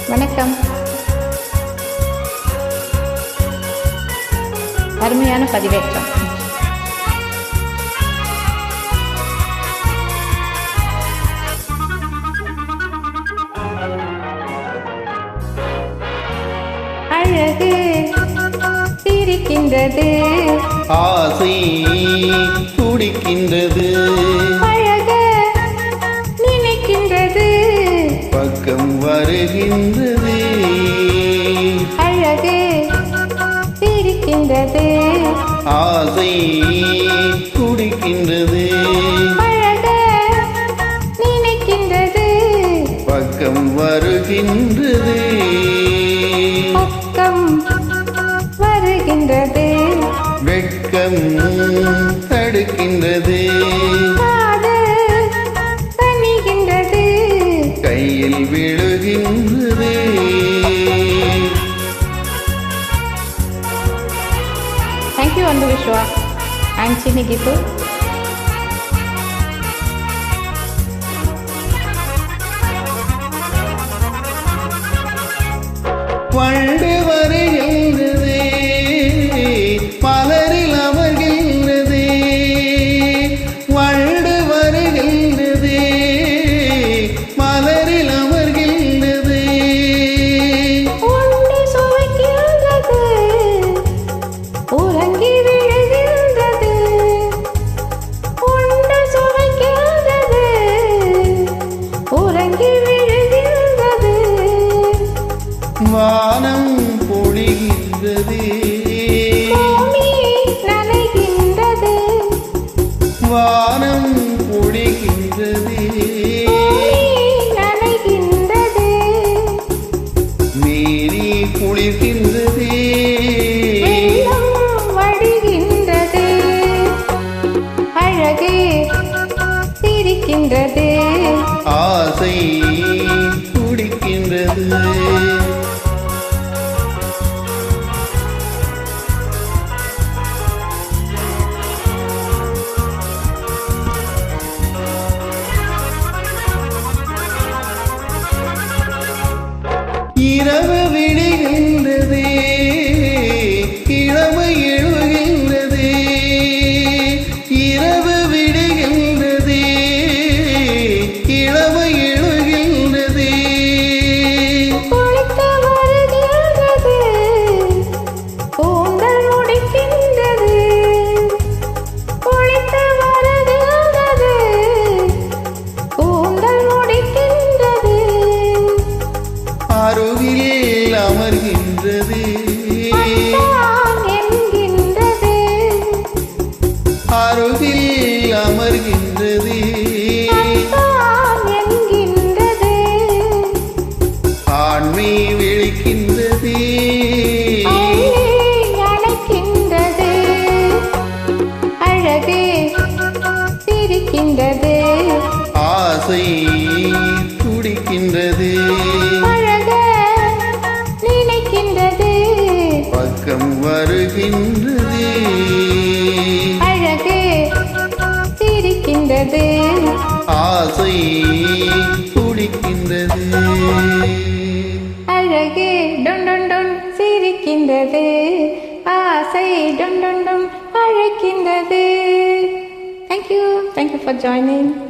வணக்கம். அருமையான பதிவேற்றம். அழகு சிரிக்கின்றது, ஆசை துடிக்கின்றது, அழக நினைக்கின்றது, பக்கம் வருகின்றது. அழகு சிரிக்கின்றது, ஆசை துடிக்கின்றது, அழக நினைக்கின்றது, பக்கம் வருகின்றது. பக்கம் வருகின்றது, வெட்கம் தடுக்கின்றது, காதல் தணிகின்றது, கையில் விழுகின்றது. Thank you, Andu Vishwa. I'm Chini Gitu. வண்டு வருகின்றது, மலரில் அமர்கின்றது. வண்டு வருகின்றது, மலரில் அமர்கின்றது. உண்டு சுவைக்கின்றது, உறங்கி விழுகின்றது. உண்டு சுவைக்கின்றது, உறங்கி விழுகின்றது. வானம் பொழிகின்றது, பூமி நனைகின்றது, வானம் பொழிகின்றது, பூமி நனைகின்றது. மீறி குளிர்கின்றது, வெள்ளம் வழிகின்றது, அழகே சிரிக்கின்றது, ஆசை துடிக்கின்றது. இரவு விடுகின்றது, கிழமை எழுகின்றது. இரவு விடுகின்றது, கிழமை எழுகின்றது. குளித்து வருகின்றது, கூந்தல் முடிக்கின்றது. குளித்து வருகின்றது, கூந்தல் முடிக்கின்றது. அருகில் அமர்கின்றது, அத்தான் என்கின்றது, அருகில் அமர்கின்றது. அத்தான் என்கின்றது. ஆண்மை விழிக்கின்றது, அள்ளி அணைக்கின்றது, அழகே சிரிக்கின்றது, ஆசை துடிக்கின்றது, அழக நினைக்கின்றது, பக்கம் வருகின்றது. அழகே சிரிக்கின்றது, ஆசை துடிக்கின்றது. அழகே டும் டும் டும் சிரிக்கின்றது, ஆசை டும் டும் டும் அழைக்கின்றது. Thank you for joining.